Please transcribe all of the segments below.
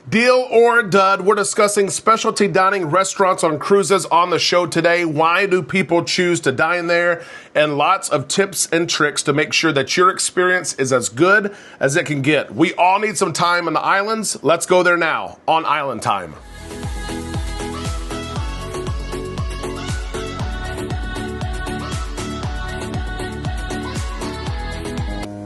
Deal or dud, we're discussing specialty dining restaurants on cruises on the show today. Why do people choose to dine there? And lots of tips and tricks to make sure that your experience is as good as it can get. We all need some time in the islands. Let's go there now on Island Time.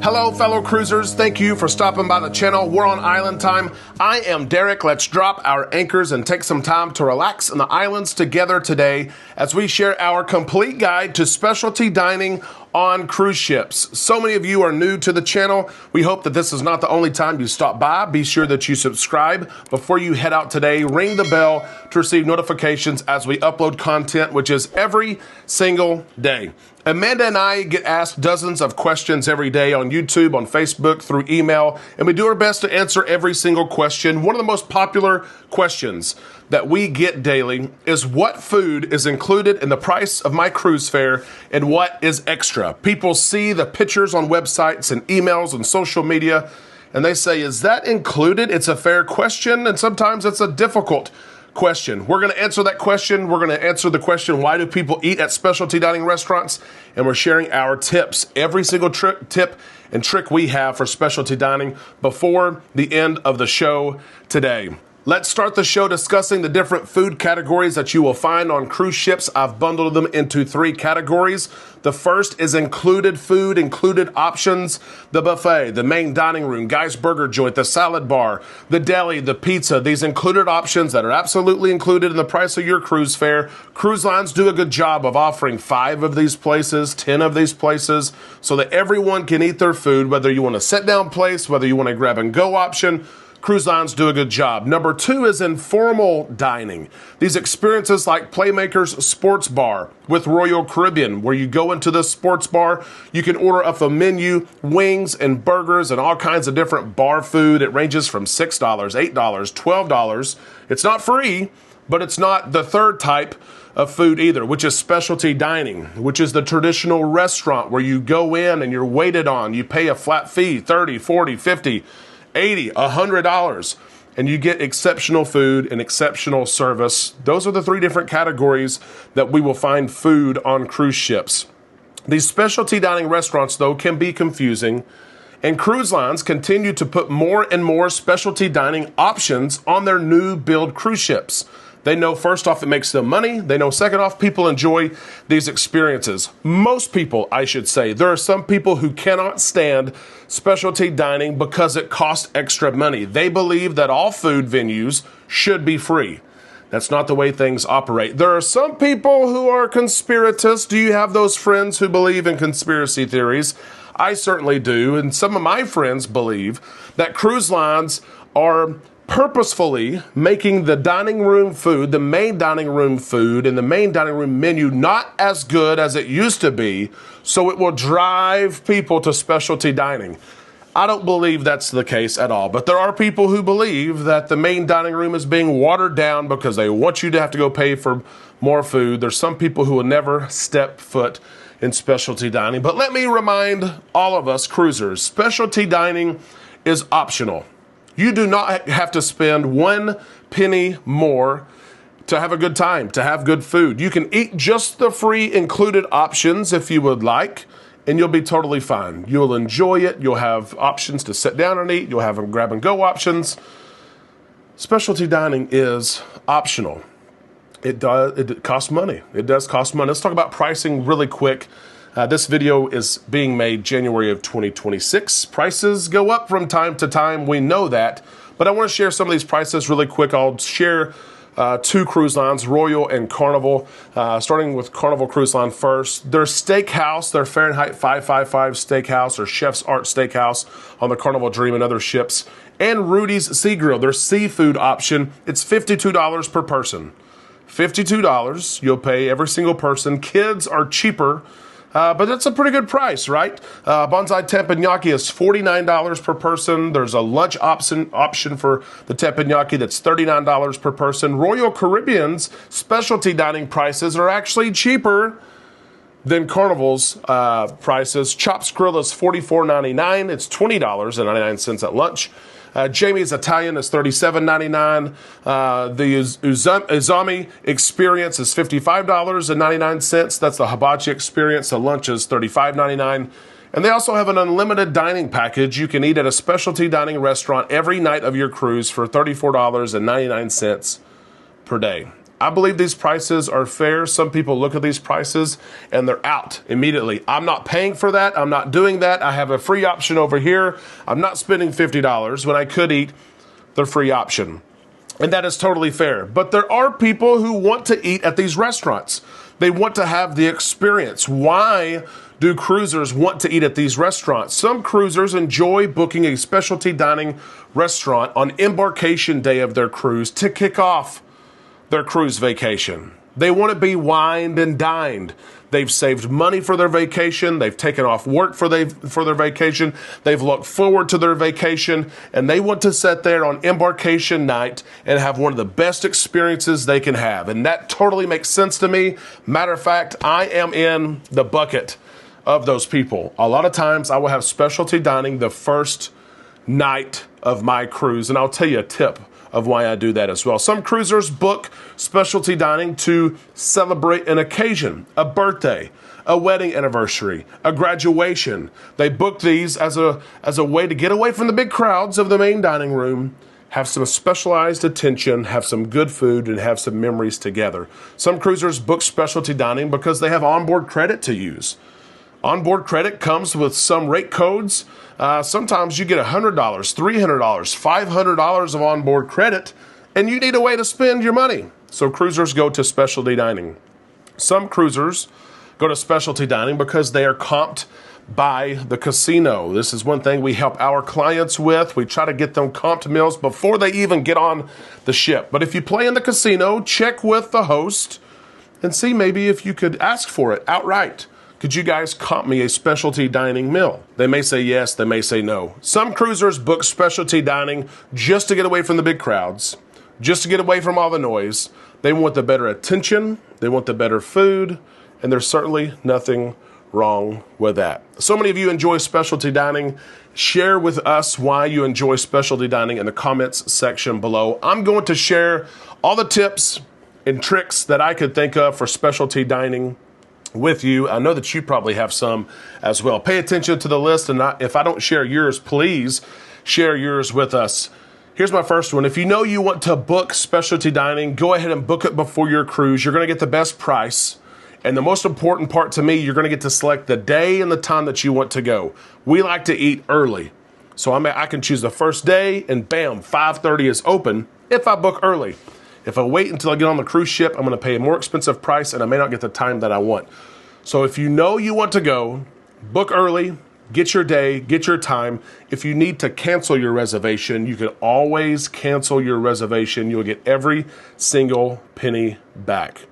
Hello, fellow cruisers. Thank you for stopping by the channel. We're on Island Time. I am Derek. Let's drop our anchors and take some time to relax in the islands together today as we share our complete guide to specialty dining on cruise ships. So many of you are new to the channel. We hope that this is not the only time you stop by. Be sure that you subscribe before you head out today. Ring the bell to receive notifications as we upload content, which is every single day. Amanda and I get asked dozens of questions every day on YouTube, on Facebook, through email, and we do our best to answer every single question. One of the most popular questions that we get daily is what food is included in the price of my cruise fare and what is extra. People see the pictures on websites and emails and social media, and they say, is that included? It's a fair question, and sometimes it's a difficult question. We're going to answer that question. We're going to answer the question, why do people eat at specialty dining restaurants? And we're sharing our tips, every single tip and trick we have for specialty dining before the end of the show today. Let's start the show discussing the different food categories that you will find on cruise ships. I've bundled them into three categories. The first is included food, included options, the buffet, the main dining room, Guy's Burger Joint, the salad bar, the deli, the pizza. These included options that are absolutely included in the price of your cruise fare. Cruise lines do a good job of offering 5 of these places, 10 of these places, so that everyone can eat their food, whether you want a sit-down place, whether you want a grab-and-go option. Cruise lines do a good job. Number 2 is informal dining. These experiences like Playmakers Sports Bar with Royal Caribbean, where you go into the sports bar, you can order off a menu, wings and burgers and all kinds of different bar food. It ranges from $6, $8, $12. It's not free, but it's not the third type of food either, which is specialty dining, which is the traditional restaurant where you go in and you're waited on. You pay a flat fee, $30, $40, $50, $80, $100, and you get exceptional food and exceptional service. Those are the 3 different categories that we will find food on cruise ships. These specialty dining restaurants, though, can be confusing, and cruise lines continue to put more and more specialty dining options on their new build cruise ships. They know, first off, it makes them money. They know, second off, people enjoy these experiences. Most people, I should say. There are some people who cannot stand specialty dining because it costs extra money. They believe that all food venues should be free. That's not the way things operate. There are some people who are conspiratists. Do you have those friends who believe in conspiracy theories? I certainly do. And some of my friends believe that cruise lines are purposefully making the dining room food, the main dining room food and the main dining room menu not as good as it used to be, so it will drive people to specialty dining. I don't believe that's the case at all, but there are people who believe that the main dining room is being watered down because they want you to have to go pay for more food. There's some people who will never step foot in specialty dining, but let me remind all of us cruisers, specialty dining is optional. You do not have to spend 1 penny more to have a good time, to have good food. You can eat just the free included options if you would like, and you'll be totally fine. You'll enjoy it. You'll have options to sit down and eat. You'll have grab-and-go options. Specialty dining is optional. It costs money. It does cost money. Let's talk about pricing really quick. This video is being made January of 2026. Prices go up from time to time. We know that. But I want to share some of these prices really quick. I'll share 2 cruise lines, Royal and Carnival. Starting with Carnival Cruise Line first. Their steakhouse, their Fahrenheit 555 steakhouse or Chef's Art Steakhouse on the Carnival Dream and other ships. And Rudy's Sea Grill, their seafood option. It's $52 per person. $52. You'll pay every single person. Kids are cheaper. But that's a pretty good price, right? Bonsai Teppanyaki is $49 per person. There's a lunch option for the teppanyaki that's $39 per person. Royal Caribbean's specialty dining prices are actually cheaper than Carnival's prices. Chops Grill is $44.99. It's $20.99 at lunch. Jamie's Italian is $37.99. The Uzami Experience is $55.99. That's the hibachi experience. The lunch is $35.99. And they also have an unlimited dining package. You can eat at a specialty dining restaurant every night of your cruise for $34.99 per day. I believe these prices are fair. Some people look at these prices and they're out immediately. I'm not paying for that. I'm not doing that. I have a free option over here. I'm not spending $50 when I could eat the free option. And that is totally fair. But there are people who want to eat at these restaurants. They want to have the experience. Why do cruisers want to eat at these restaurants? Some cruisers enjoy booking a specialty dining restaurant on embarkation day of their cruise to kick off their cruise vacation. They want to be wined and dined. They've saved money for their vacation. They've taken off work for their vacation. They've looked forward to their vacation, and they want to sit there on embarkation night and have one of the best experiences they can have. And that totally makes sense to me. Matter of fact, I am in the bucket of those people. A lot of times I will have specialty dining the first night of my cruise, and I'll tell you a tip of why I do that as well. Some cruisers book specialty dining to celebrate an occasion, a birthday, a wedding anniversary, a graduation. They book these as a way to get away from the big crowds of the main dining room, have some specialized attention, have some good food, and have some memories together. Some cruisers book specialty dining because they have onboard credit to use. Onboard credit comes with some rate codes. Sometimes you get $100, $300, $500 of onboard credit, and you need a way to spend your money. So cruisers go to specialty dining. Some cruisers go to specialty dining because they are comped by the casino. This is one thing we help our clients with. We try to get them comped meals before they even get on the ship. But if you play in the casino, check with the host and see maybe if you could ask for it outright. Could you guys comp me a specialty dining meal? They may say yes, they may say no. Some cruisers book specialty dining just to get away from the big crowds, just to get away from all the noise. They want the better attention, they want the better food, and there's certainly nothing wrong with that. So many of you enjoy specialty dining. Share with us why you enjoy specialty dining in the comments section below. I'm going to share all the tips and tricks that I could think of for specialty dining with you. I know that you probably have some as well. Pay attention to the list, and if I don't share yours, please share yours with us. Here's my first one. If you know you want to book specialty dining, go ahead and book it before your cruise. You're going to get the best price. And the most important part to me, you're going to get to select the day and the time that you want to go. We like to eat early. So I can choose the first day, and bam, 5:30 is open if I book early. If I wait until I get on the cruise ship, I'm going to pay a more expensive price, and I may not get the time that I want. So if you know you want to go, book early, get your day, get your time. If you need to cancel your reservation, you can always cancel your reservation. You'll get every single penny back.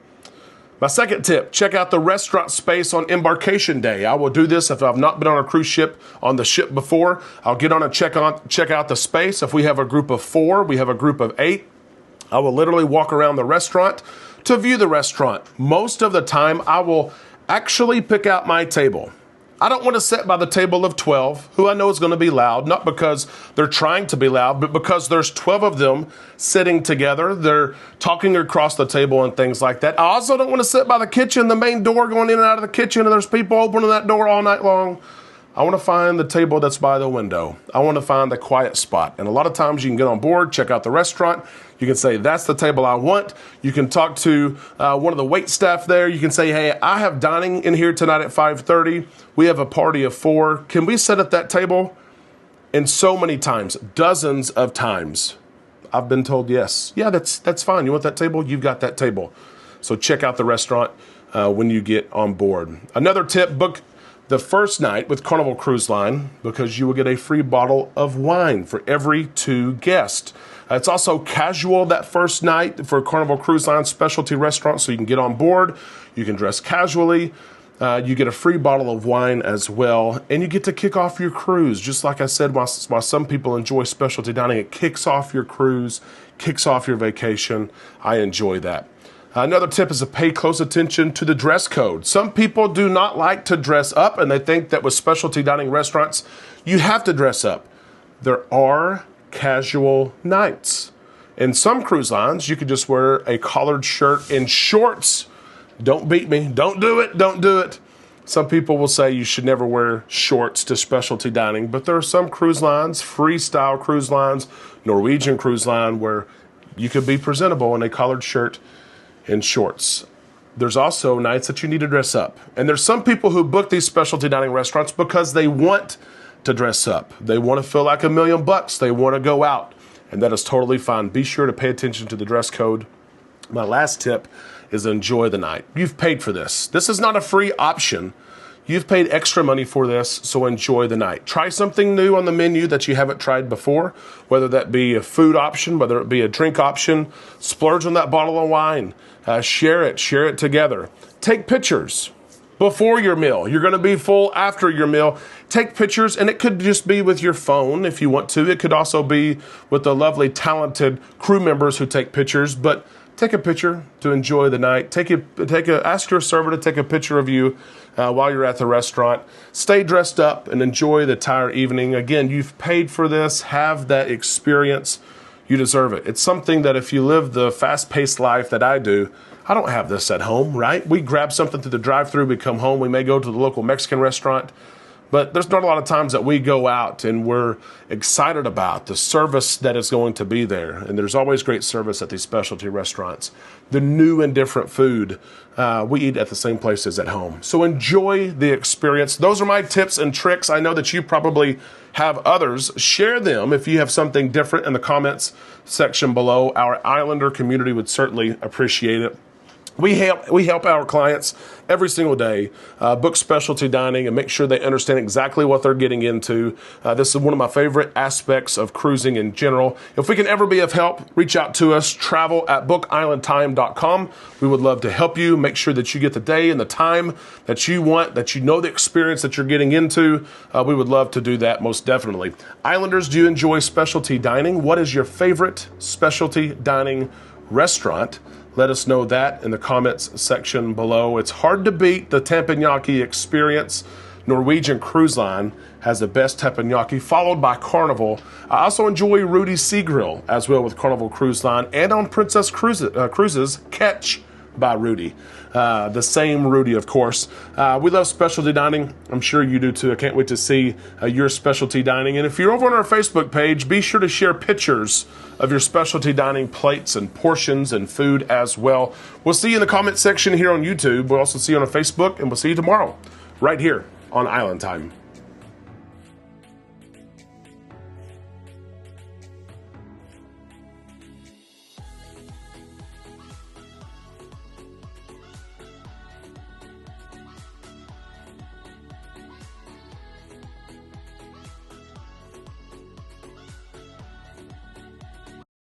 My second tip, check out the restaurant space on embarkation day. I will do this if I've not been on a cruise ship on the ship before. I'll get on and check out the space. If we have a group of 4, we have a group of 8. I will literally walk around the restaurant to view the restaurant. Most of the time, I will actually pick out my table. I don't want to sit by the table of 12, who I know is going to be loud, not because they're trying to be loud, but because there's 12 of them sitting together. They're talking across the table and things like that. I also don't want to sit by the kitchen, the main door going in and out of the kitchen, and there's people opening that door all night long. I want to find the table that's by the window. I want to find the quiet spot. And a lot of times you can get on board, check out the restaurant. You can say, that's the table I want. You can talk to one of the wait staff there. You can say, hey, I have dining in here tonight at 5:30. We have a party of 4. Can we sit at that table? And so many times, dozens of times, I've been told yes. Yeah, that's fine. You want that table? You've got that table. So check out the restaurant when you get on board. Another tip, book the first night with Carnival Cruise Line because you will get a free bottle of wine for every 2 guests. It's also casual that first night for Carnival Cruise Line specialty restaurant, so you can get on board. You can dress casually. You get a free bottle of wine as well, and you get to kick off your cruise. Just like I said, while some people enjoy specialty dining, it kicks off your cruise, kicks off your vacation. I enjoy that. Another tip is to pay close attention to the dress code. Some people do not like to dress up, and they think that with specialty dining restaurants, you have to dress up. There are casual nights. In some cruise lines, you could just wear a collared shirt and shorts. Don't beat me. Don't do it. Don't do it. Some people will say you should never wear shorts to specialty dining, but there are some cruise lines, freestyle cruise lines, Norwegian cruise line, where you could be presentable in a collared shirt and shorts. There's also nights that you need to dress up. And there's some people who book these specialty dining restaurants because they want to dress up. They want to feel like $1,000,000. They want to go out. And that is totally fine. Be sure to pay attention to the dress code. My last tip is enjoy the night. You've paid for this. This is not a free option. You've paid extra money for this, so enjoy the night. Try something new on the menu that you haven't tried before, whether that be a food option, whether it be a drink option. Splurge on that bottle of wine. Share it together. Take pictures before your meal. You're going to be full after your meal. Take pictures, and it could just be with your phone if you want to. It could also be with the lovely, talented crew members who take pictures, but take a picture to enjoy the night. Ask your server to take a picture of you while you're at the restaurant. Stay dressed up and enjoy the entire evening. Again, you've paid for this. Have that experience. You deserve it. It's something that if you live the fast-paced life that I do, I don't have this at home, right? We grab something through the drive-thru, we come home, we may go to the local Mexican restaurant, but there's not a lot of times that we go out and we're excited about the service that is going to be there. And there's always great service at these specialty restaurants. The new and different food we eat at the same places at home. So enjoy the experience. Those are my tips and tricks. I know that you probably have others. Share them if you have something different in the comments section below. Our Islander community would certainly appreciate it. We help our clients every single day book specialty dining and make sure they understand exactly what they're getting into. This is one of my favorite aspects of cruising in general. If we can ever be of help, reach out to us, travel@bookislandtime.com. We would love to help you. Make sure that you get the day and the time that you want, that you know the experience that you're getting into. We would love to do that most definitely. Islanders, do you enjoy specialty dining? What is your favorite specialty dining restaurant? Let us know that in the comments section below. It's hard to beat the teppanyaki experience. Norwegian Cruise Line has the best teppanyaki, followed by Carnival. I also enjoy Rudy's Sea Grill as well with Carnival Cruise Line, and on Princess Cruises, Catch by Rudy. The same Rudy, of course. We love specialty dining. I'm sure you do too. I can't wait to see your specialty dining. And if you're over on our Facebook page, be sure to share pictures of your specialty dining plates and portions and food as well. We'll see you in the comment section here on YouTube. We'll also see you on Facebook, and we'll see you tomorrow right here on Island Time.